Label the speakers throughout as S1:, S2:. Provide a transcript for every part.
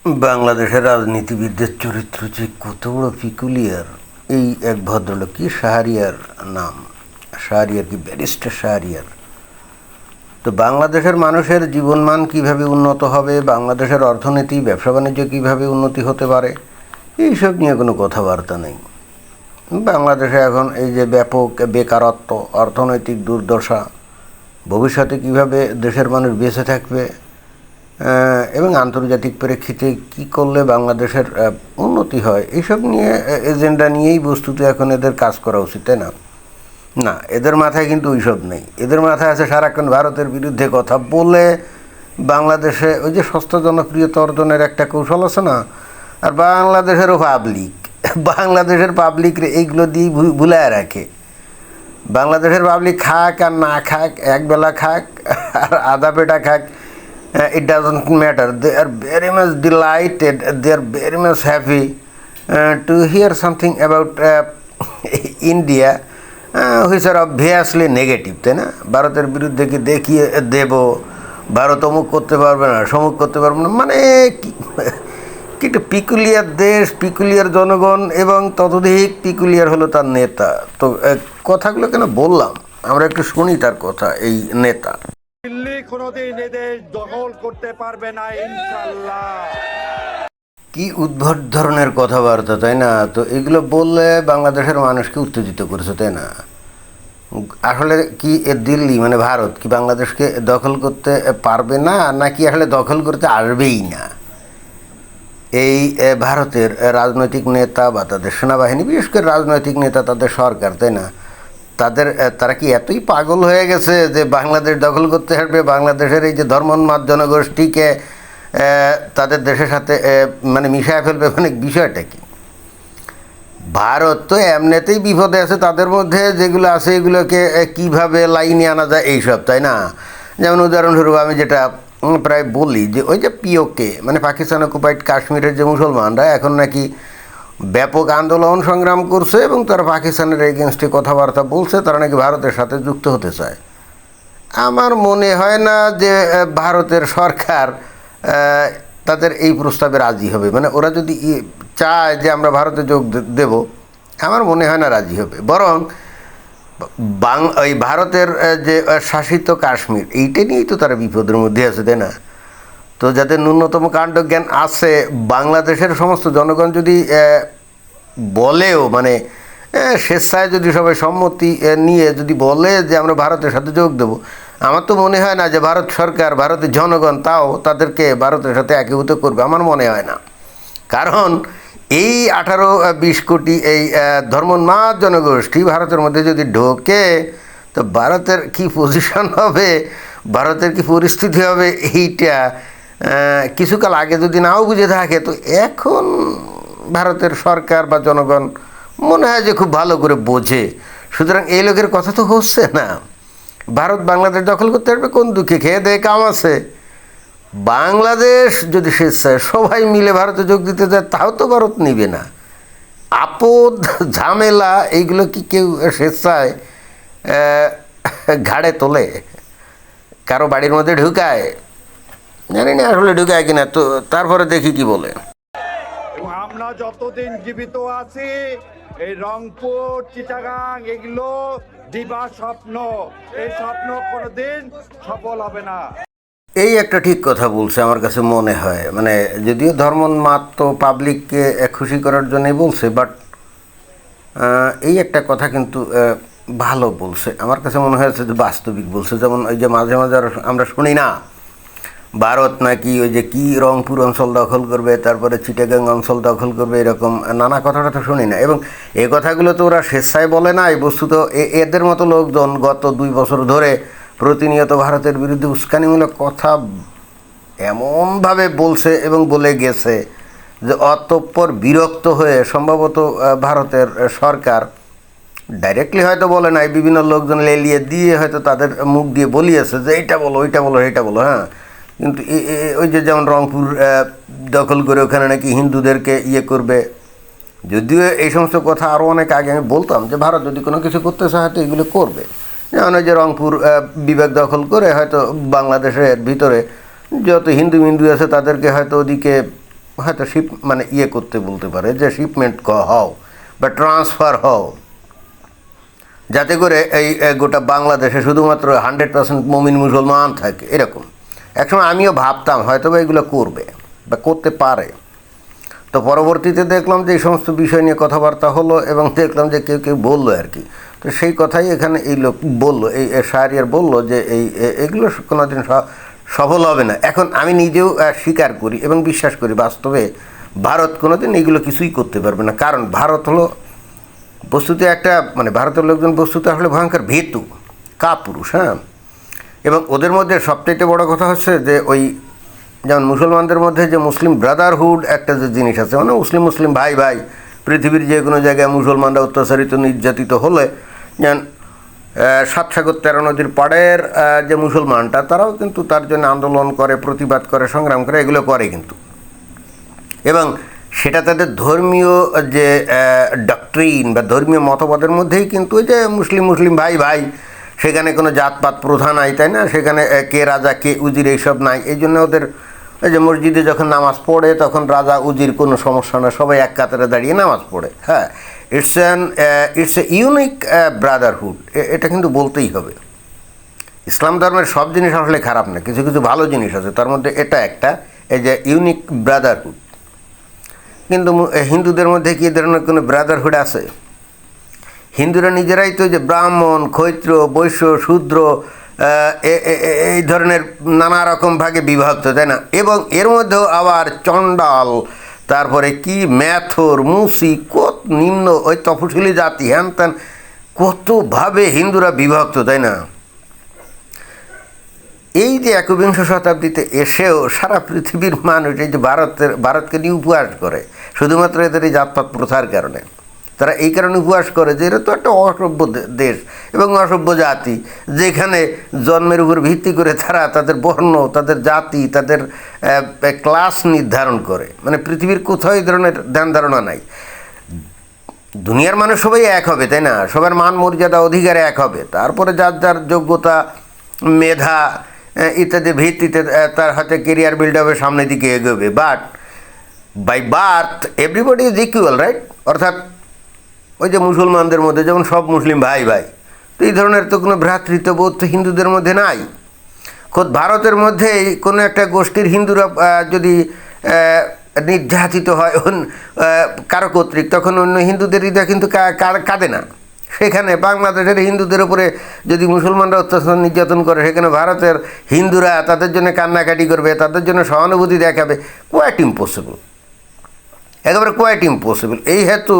S1: বাংলাদেশের রাজনীতিবিদদের চরিত্র যে কত বড় পিকুলিয়ার। এই এক ভদ্রলোক, কি শাহরিয়ার নাম, শাহরিয়ার কি ব্যারিস্টার শাহরিয়ার। তো বাংলাদেশের মানুষের জীবনমান কিভাবে উন্নত হবে, বাংলাদেশের অর্থনীতি ব্যবসা বাণিজ্য কীভাবে উন্নতি হতে পারে, এইসব নিয়ে কোনো কথাবার্তা নেই। বাংলাদেশে এখন এই যে ব্যাপক বেকারত্ব, অর্থনৈতিক দুর্দশা, ভবিষ্যতে কিভাবে দেশের মানুষ বেঁচে থাকবে এবং আন্তর্জাতিক প্রেক্ষিতে কি করলে বাংলাদেশের উন্নতি হয়, এইসব নিয়ে এজেন্ডা নিয়েই বস্তুত এখন এদের কাজ করা উচিত, তাই না? না, এদের মাথায় কিন্তু ওইসব নেই। এদের মাথায় আছে সারাক্ষণ ভারতের বিরুদ্ধে কথা বলে বাংলাদেশে ওই যে সস্তা জনপ্রিয়তা অর্জনের একটা কৌশল আছে না, আর বাংলাদেশেরও পাবলিক, বাংলাদেশের পাবলিক এইগুলো দিয়ে ভুলায় রাখে। বাংলাদেশের পাবলিক খাক আর না খাক, একবেলা খাক আর আধা পেটা খাক, it doesn't matter. They are very much delighted, they are very much happy to hear something about India which are obviously negative, তাই না? ভারতের বিরুদ্ধে কি দেখিয়ে দেব, ভারত অমুক করতে পারবে না, সমুক করতে পারবে না, মানে কি একটা পিকুলিয়ার দেশ, পিকুলিয়ার জনগণ, এবং ততোধিক পিকুলিয়ার হলো তার নেতা। তো কথাগুলো কেন বললাম, আমরা একটু শুনি তার কথা। এই নেতা
S2: দিল্লি কোনোদিন এদেশ দখল করতে পারবে না ইনশাআল্লাহ।
S1: কি উদ্ভট ধরনের কথাবার্তা, তাই না? তো এগুলো বললে বাংলাদেশের মানুষকে উত্তেজিত করেছে, তাই না? আসলে কি দিল্লি মানে ভারত কি বাংলাদেশকে দখল করতে পারবে না, নাকি আসলে দখল করতে আসবেই না? এই ভারতের রাজনৈতিক নেতা বা তাদের সেনাবাহিনী, বিশেষ করে রাজনৈতিক নেতা, তাদের সরকার, তাই না, তারা কি এতই পাগল হয়ে গেছে যে বাংলাদেশ দখল করতে আসবে, বাংলাদেশের এই যে ধর্মোন্মাদ জনগোষ্ঠীকে তাদের দেশের সাথে মানে মিশায় ফেলবে? মানে বিষয়টা কি? ভারত তো এমনিতেই বিপদে আছে, তাদের মধ্যে যেগুলো আছে এগুলোকে কিভাবে লাইনে আনা যায় এইসব, তাই না? যেমন উদাহরণস্বরূপ আমি যেটা প্রায় বলি যে ওই যে পিওকে মানে পাকিস্তান অকুপাইড কাশ্মীরের যে মুসলমানরা এখন নাকি ব্যাপক আন্দোলন সংগ্রাম করছে এবং তারা পাকিস্তানের এগেনস্টে কথাবার্তা বলছে, তারা নাকি ভারতের সাথে যুক্ত হতে চায়। আমার মনে হয় না যে ভারতের সরকার তাদের এই প্রস্তাবে রাজি হবে। মানে ওরা যদি চায় যে আমরা ভারতে যোগ দেব, আমার মনে হয় না রাজি হবে। বরং ওই ভারতের যে শাসিত কাশ্মীর, এইটা নিয়েই তো তারা বিপদের মধ্যে আছে, তাই না? তো যাদের ন্যূনতম কাণ্ডজ্ঞান আছে, বাংলাদেশের সমস্ত জনগণ যদি বলেও মানে স্বেচ্ছায় যদি সবাই সম্মতি নিয়ে যদি বলে যে আমরা ভারতের সাথে যোগ দেবো, আমার তো মনে হয় না যে ভারত সরকার, ভারতের জনগণ তাও তাদেরকে ভারতের সাথে একীভূত করবে, আমার মনে হয় না। কারণ এই 18-20 কোটি এই ধর্মোন্মাদ জনগোষ্ঠী ভারতের মধ্যে যদি ঢোকে, তো ভারতের কি পজিশন হবে, ভারতের কি পরিস্থিতি হবে, এইটা কিছুকাল আগে যদি নাও বুঝে থাকে, তো এখন ভারতের সরকার বা জনগণ মনে হয় যে খুব ভালো করে বোঝে। সুতরাং এই লোকের কথা তো হচ্ছে না। ভারত বাংলাদেশ দখল করতে আসবে কোন দুঃখে, খেয়ে দেয়ে কাম আছে। বাংলাদেশ যদি স্বেচ্ছায় সবাই মিলে ভারতে যোগ দিতে যায়, তাও তো ভারত নিবে না। আপদ ঝামেলা এইগুলো কি কেউ স্বেচ্ছায় ঘাড়ে তোলে, কারো বাড়ির মধ্যে ঢুকায়? জানি না আসলে ঢুকায় কিনা। তো তারপরে দেখি কি বলে।
S2: আমরা যতদিন জীবিত আছি এই রংপুর, চিটাগাং এগুলো দিবা স্বপ্ন, এই স্বপ্ন কোনোদিন সফল হবে না।
S1: এই একটা ঠিক কথা বলছে আমার কাছে মনে হয়। মানে যদিও ধর্মোন্মাদ তো পাবলিককে খুশি করার জন্যই বলছে, বাট এই একটা কথা কিন্তু ভালো বলছে। আমার কাছে মনে হয়েছে যে বাস্তবিক বলছে। যেমন ওই যে মাঝে মাঝে আমরা শুনি না, ভারত নাকি ওই যে কি রংপুর অঞ্চল দখল করবে, তারপরে চিটাগাং অঞ্চল দখল করবে, এরকম নানা কথাটা তো শুনি না। এবং এই কথাগুলো তো ওরা স্বেচ্ছায় বলে না, বস্তুত এদের মতো লোকজন গত 2 বছর ধরে প্রতিনিয়ত ভারতের বিরুদ্ধে উস্কানিমূলক কথা এমনভাবে বলছে এবং বলে গেছে যে অতঃপর বিরক্ত হয়ে সম্ভবত ভারতের সরকার ডাইরেক্টলি হয়তো বলে নাই, বিভিন্ন লোকজন লেলিয়ে দিয়ে হয়তো তাদের মুখ দিয়ে বলিয়েছে যে এইটা বলো, ওইটা বলো, এইটা বলো। হ্যাঁ, কিন্তু ওই যে যেমন রংপুর দখল করে ওখানে নাকি হিন্দুদেরকে করবে, যদিও এই সমস্ত কথা আরও অনেক আগে আমি বলতাম যে ভারত যদি কোনো কিছু করতে চায় হয়তো এগুলো করবে। যেমন ওই যে রংপুর বিভাগ দখল করে হয়তো বাংলাদেশের ভিতরে যত হিন্দু মিন্দু আছে তাদেরকে হয়তো ওদিকে হয়তো মানে ইয়ে করতে বলতে পারে যে শিপমেন্ট হও বা ট্রান্সফার হও, যাতে করে এই গোটা বাংলাদেশে শুধুমাত্র 100% মুমিন মুসলমান থাকে। এরকম একসময় আমিও ভাবতাম হয়তো বা এগুলো করবে বা করতে পারে। তো পরবর্তীতে দেখলাম যে এই সমস্ত বিষয় নিয়ে কথাবার্তা হলো এবং দেখলাম যে কেউ কেউ বললো আর কি। তো সেই কথাই এখানে এই লোক বললো, এই শাহরিয়ার বললো যে এগুলো কোনোদিন সফল হবে না। এখন আমি নিজেও স্বীকার করি এবং বিশ্বাস করি বাস্তবে ভারত কোনোদিন এগুলো কিছুই করতে পারবে না। কারণ ভারত হলো বস্তুতে একটা মানে ভারতের লোকজন বস্তুতে আসলে ভয়ঙ্কর ভীতু কাপুরুষ। হ্যাঁ, এবং ওদের মধ্যে সবচেয়ে বড় কথা হচ্ছে যে ওই যেমন মুসলমানদের মধ্যে যে মুসলিম ব্রাদারহুড একটা যে জিনিস আছে, মানে মুসলিম মুসলিম ভাই ভাই, পৃথিবীর যে কোনো জায়গায় মুসলমানরা অত্যাচারিত নির্যাতিত হলে যেমন 7 সাগর 13 নদীর পাড়ের যে মুসলমানটা তারাও কিন্তু তার জন্য আন্দোলন করে, প্রতিবাদ করে, সংগ্রাম করে, এগুলো করে কিন্তু। এবং সেটা তাদের ধর্মীয় যে ডক্ট্রিন বা ধর্মীয় মতবাদের মধ্যেই কিন্তু ওই যে মুসলিম মুসলিম ভাই ভাই, সেখানে কোনো জাতপাত প্রথা নাই, তাই না? সেখানে কে রাজা কে উজির এইসব নাই। এই জন্য ওদের ওই যে মসজিদে যখন নামাজ পড়ে তখন রাজা উজির কোনো সমস্যা না, সবাই এক কাতারে দাঁড়িয়ে নামাজ পড়ে। হ্যাঁ, ইটস এ ইউনিক ব্রাদারহুড, এটা কিন্তু বলতেই হবে। ইসলাম ধর্মের সব জিনিস আসলে খারাপ না, কিছু কিছু ভালো জিনিস আছে, তার মধ্যে এটা একটা, এই যে ইউনিক ব্রাদারহুড। কিন্তু হিন্দুদের মধ্যে কি ধরনের কোনো ব্রাদারহুড আছে? হিন্দুরা নিজেরাই তো যে ব্রাহ্মণ, ক্ষৈত্র, বৈশ্য, শূদ্র এই ধরনের নানা রকম ভাগে বিভক্ত, তাই না? এবং এর মধ্যেও আবার চণ্ডাল, তারপরে কি ম্যাথর, মুসি, কত নিম্ন ওই তফসিলি জাতি, হ্যান ত্যান, কতভাবে হিন্দুরা বিভক্ত, তাই না? এই যে 21 শতাব্দীতে এসেও সারা পৃথিবীর মানুষ এই যে ভারতকে নিয়ে উপহাস করে শুধুমাত্র এদের এই জাতপাত প্রথার কারণে। তারা এই কারণে উপহাস করে যে এরা তো একটা অসভ্য দেশ এবং অসভ্য জাতি, যেখানে জন্মের উপর ভিত্তি করে তারা তাদের বর্ণ, তাদের জাতি, তাদের ক্লাস নির্ধারণ করে। মানে পৃথিবীর কোথাও এই ধরনের ধ্যান ধারণা নাই। দুনিয়ার মানুষ সবাই এক হবে, তাই না? সবার মান মর্যাদা অধিকার এক হবে, তারপরে যার যার যোগ্যতা, মেধা ইত্যাদি ভিত্তিতে তার হাতে কেরিয়ার বিল্ড হবে, সামনের দিকে এগোবে। But by birth everybody is equal, right? অর্থাৎ ওই যে মুসলমানদের মধ্যে যেমন সব মুসলিম ভাই ভাই, তো এই ধরনের তো কোনো ভ্রাতৃত্ববোধ তো হিন্দুদের মধ্যে নাই। খোদ ভারতের মধ্যেই কোনো একটা গোষ্ঠীর হিন্দুরা যদি নির্যাতিত হয় কারো কর্তৃক, তখন অন্য হিন্দুদের হৃদয় কিন্তু কাঁদে না। সেখানে বাংলাদেশের হিন্দুদের উপরে যদি মুসলমানরা অত্যাচার নির্যাতন করে, সেখানে ভারতের হিন্দুরা তাদের জন্য কান্নাকাটি করবে, তাদের জন্য সহানুভূতি দেখাবে, কোয়াইট ইম্পসিবল, একেবারে কোয়াইট ইম্পসিবল। এই হেতু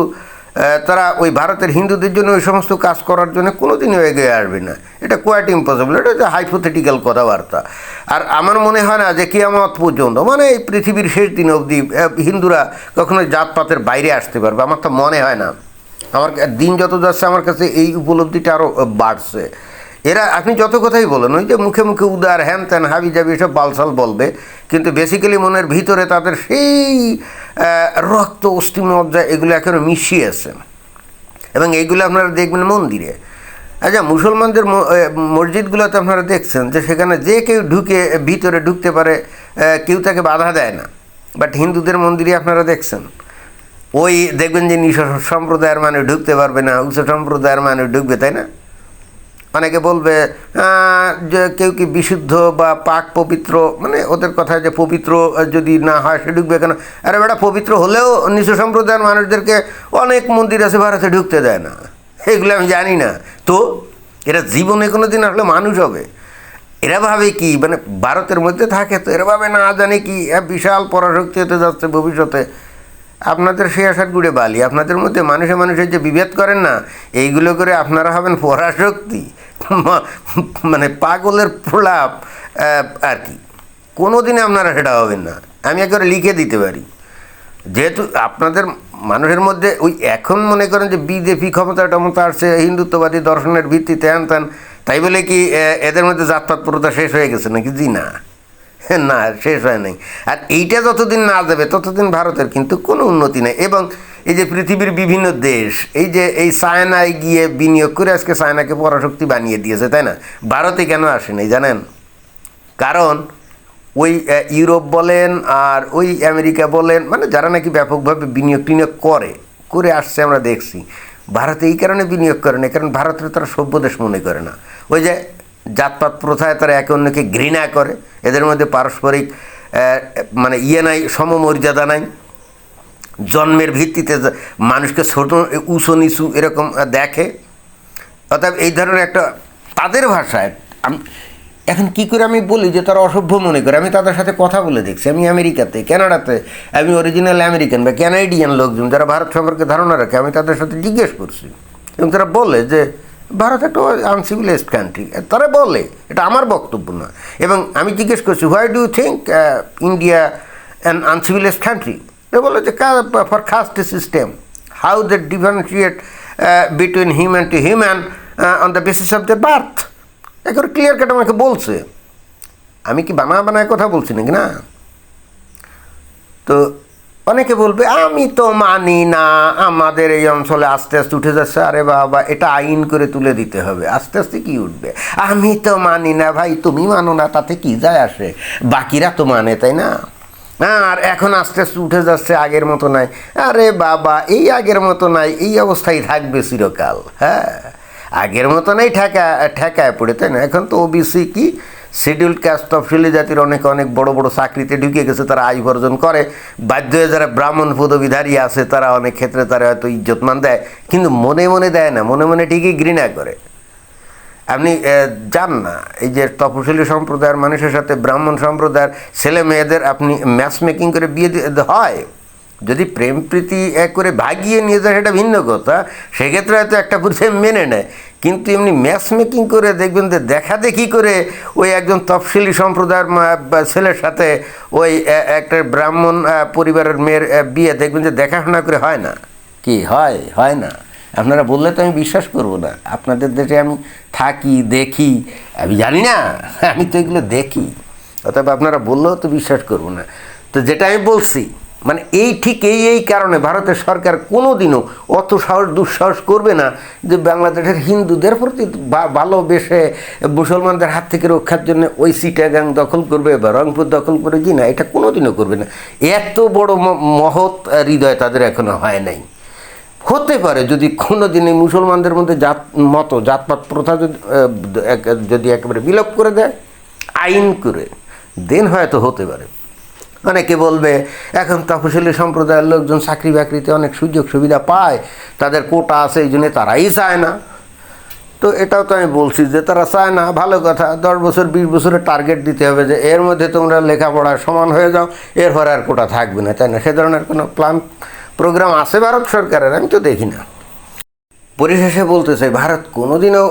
S1: তারা ওই ভারতের হিন্দুদের জন্য ওই সমস্ত কাজ করার জন্য কোনোদিনও এগিয়ে আসবে না। এটা কোয়াইট ইম্পসিবল, এটা হচ্ছে হাইপোথেটিক্যাল কথাবার্তা। আর আমার মনে হয় না যে কিয়ামত পর্যন্ত, মানে এই পৃথিবীর শেষ দিন অবধি হিন্দুরা কখনো জাতপাতের বাইরে আসতে পারবে, আমার তো মনে হয় না। আমার দিন যত যাচ্ছে আমার কাছে এই উপলব্ধিটা আরও বাড়ছে। এরা আপনি যত কথাই বলেন, ওই যে মুখে মুখে উদার, হ্যান ত্যান, হাবি জাবি এসব বালসাল বলবে, কিন্তু বেসিক্যালি মনের ভিতরে তাদের সেই রক্ত, অস্থি, মজ্জা এগুলো এখনও মিশিয়ে আছে। এবং এইগুলো আপনারা দেখবেন মন্দিরে। আচ্ছা, মুসলমানদের মসজিদগুলোতে আপনারা দেখছেন যে সেখানে যে কেউ ভিতরে ঢুকতে পারে, কেউ তাকে বাধা দেয় না। বাট হিন্দুদের মন্দিরে আপনারা দেখছেন ওই দেখবেন যে নিঃস্ব সম্প্রদায়ের মানুষ ঢুকতে পারবে না, উচ্চ সম্প্রদায়ের মানুষ ঢুকবে, তাই না? অনেকে বলবে যে কেউ কি বিশুদ্ধ বা পাক পবিত্র, মানে ওদের কথা যে পবিত্র যদি না হয় সে ঢুকবে কেন? আরে বেটা, পবিত্র হলেও নিঃস্ব সম্প্রদায়ের মানুষদেরকে অনেক মন্দির আছে ভারতে ঢুকতে দেয় না। এগুলো আমি জানি না। তো এরা জীবনে কোনো দিন আসলে মানুষ হবে? এরা ভাবে কি, মানে ভারতের মধ্যে থাকে তো এরা ভাবে না জানে কি বিশাল পরাশক্তি হতে যাচ্ছে ভবিষ্যতে। আপনাদের সেই আশার গুড়ে বালি। আপনাদের মধ্যে মানুষে মানুষের যে বিভেদ করেন না, এইগুলো করে আপনারা হবেন পরাশক্তি, মানে পাগলের প্রলাপ আর কি। কোনো দিনে আপনারা সেটা হবেন না, আমি একেবারে লিখে দিতে পারি। যেহেতু আপনাদের মানুষের মধ্যে ওই এখন মনে করেন যে বিজেপি ক্ষমতা টমতা আসছে হিন্দুত্ববাদী দর্শনের ভিত্তিতে হ্যান ত্যান, তাই বলে কি এদের মধ্যে জাতপাত প্রথা শেষ হয়ে গেছে নাকি? জি না, না, শেষ হয় নাই। আর এইটা যতদিন না যাবে ততদিন ভারতের কিন্তু কোনো উন্নতি নেই। এবং এই যে পৃথিবীর বিভিন্ন দেশ এই চায়নায় গিয়ে বিনিয়োগ করে আজকে চায়নাকে পরাশক্তি বানিয়ে দিয়েছে, তাই না? ভারতে কেন আসে নাই জানেন? কারণ ওই ইউরোপ বলেন আর ওই আমেরিকা বলেন, মানে যারা নাকি ব্যাপকভাবে বিনিয়োগ টিনিয়োগ করে আসছে আমরা দেখছি। ভারতে এই কারণে বিনিয়োগ করে না, কারণ ভারতের তারা সভ্য দেশ মনে করে না। ওই যে জাতপাত প্রথায় তারা একে অন্যকে ঘৃণা করে, এদের মধ্যে পারস্পরিক মানে নাই, সমমর্যাদা নাই, জন্মের ভিত্তিতে মানুষকে ছোটো উঁচু নিচু এরকম দেখে। অর্থাৎ এই ধরনের একটা তাদের ভাষায় এখন কী করে আমি বলি যে তারা অসভ্য মনে করে। আমি তাদের সাথে কথা বলে দেখছি, আমি আমেরিকাতে, কানাডাতে, আমি অরিজিনাল আমেরিকান বা ক্যানাডিয়ান লোকজন যারা ভারত সম্পর্কে ধারণা রাখে, আমি তাদের সাথে জিজ্ঞেস করছি এবং তারা বলে যে ভারত একটা আনসিভিলাইজড কান্ট্রি। তারা বলে, এটা আমার বক্তব্য না। এবং আমি জিজ্ঞেস করছি, why do you think India an uncivilized country? এ বলে যে for caste system, how they differentiate between human to human on the basis of the birth. একবার ক্লিয়ার কাট আমাকে বলছে। আমি কি বানায় কথা বলছি নাকি না? তো অনেকে বলবে আমি তো মানি না, আমাদের এই অঞ্চলে আস্তে আস্তে উঠে যাচ্ছে। আরে বাবা, এটা আইন করে তুলে দিতে হবে। আস্তে আস্তে কি উঠবে? আমি তো মানি না। ভাই তুমি মানো না, তাতে কি যায় আসে? বাকিরা তো মানে, তাই না? আর এখন আস্তে আস্তে উঠে যাচ্ছে, আগের মতো নাই। আরে বাবা, এই আগের মতো নাই, এই অবস্থায় থাকবে চিরকাল। হ্যাঁ, আগের মতো নেই, ঠেকায় পড়ে, তাই না? এখন তো ওবিসি কি শিডিউল্ড কাস্ট, তফসিলি জাতির অনেক বড় বড় চাকরিতে ঢুকে গেছে, তারা আয় বর্জন করে। বাধ্য হয়ে যারা ব্রাহ্মণ পদবীধারী আছে তারা অনেক ক্ষেত্রে তারা হয়তো ইজ্জতমান দেয়, কিন্তু মনে মনে দেয় না, মনে মনে ঠিকই ঘৃণা করে। আপনি যান না এই যে তপশিলি সম্প্রদায়ের মানুষের সাথে ব্রাহ্মণ সম্প্রদায়ের ছেলে মেয়েদের আপনি ম্যাচ মেকিং করে বিয়ে হয়। যদি প্রেম প্রীতি করে ভাগিয়ে নিয়ে যায় সেটা ভিন্ন কথা, সেক্ষেত্রে হয়তো একটা পরিচয় মেনে নেয়। কিন্তু এমনি ম্যাচ মেকিং করে দেখবেন যে দেখাদেখি করে ওই একজন তফসিলি সম্প্রদায়ের ছেলের সাথে ওই একটা ব্রাহ্মণ পরিবারের মেয়ের বিয়ে দেখবেন যে দেখাশোনা করে হয় না। কি হয় না? আপনারা বললে তো আমি বিশ্বাস করব না। আপনাদের দেশে আমি থাকি, দেখি, আমি জানি না, আমি তো এগুলো দেখি। অতএব আপনারা বললেও তো বিশ্বাস করব না। তো যেটা আমি বলছি, মানে এই কারণে ভারতের সরকার কোনো দিনও অত দুঃসাহস করবে না যে বাংলাদেশের হিন্দুদের প্রতি ভালোবেসে মুসলমানদের হাত থেকে রক্ষার জন্য ওই চিটাগাং দখল করবে বা রংপুর দখল করে কি না, এটা কোনো দিনও করবে না। এত বড় মহৎ হৃদয় তাদের এখনো হয় নাই। হতে পারে যদি কোনো দিন এই মুসলমানদের মধ্যে জাতপাত প্রথা যদি একেবারে বিলোপ করে দেয় আইন করে, দেন হয়তো হতে পারে। অনেকে বলবে এখন তফসিলি সম্প্রদায়ের লোকজন চাকরি বাকরিতে অনেক সুযোগ সুবিধা পায়, তাদের কোটা আছে, এই জন্যে তারাই চায় না। তো এটাও তো আমি বলছি যে তারা চায় না, ভালো কথা। 10 বছর 20 বছরের টার্গেট দিতে হবে যে এর মধ্যে তোমরা লেখাপড়ায় সমান হয়ে যাও, এরপরে আর কোটা থাকবে না, তাই না? সে ধরনের কোনো প্রোগ্রাম আছে ভারত সরকারের? আমি তো দেখি না। পরিশেষে বলতে চাই, ভারত কোনোদিনও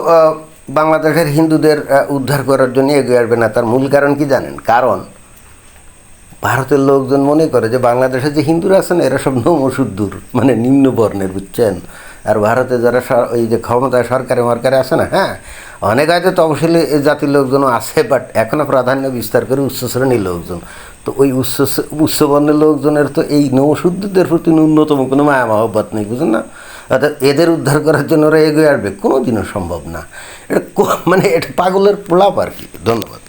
S1: বাংলাদেশের হিন্দুদের উদ্ধার করার জন্য এগিয়ে আসবে না। তার মূল কারণ কি জানেন? কারণ ভারতের লোকজন মনে করে যে বাংলাদেশে যে হিন্দুরা আছে না, এরা সব নমশূদ্র, মানে নিম্ন বর্ণের, বুঝছেন? আর ভারতে যারা ওই যে ক্ষমতায় সরকারে মরকারে আছে না, হ্যাঁ, অনেক হয়তো তফসিলি জাতির লোকজনও আছে, বাট এখনও প্রাধান্য বিস্তার করে উচ্চ শ্রেণীর লোকজন। তো ওই উচ্চ বর্ণের লোকজনের তো এই নমশূদ্রদের প্রতি ন্যূনতম কোনো মায়া মহব্বত নেই, বুঝুন না? অর্থাৎ এদের উদ্ধার করার জন্য ওরা এগিয়ে আসবে, কোনো দিনও সম্ভব না। এটা মানে এটা পাগলের প্রলাপ আর কি। ধন্যবাদ।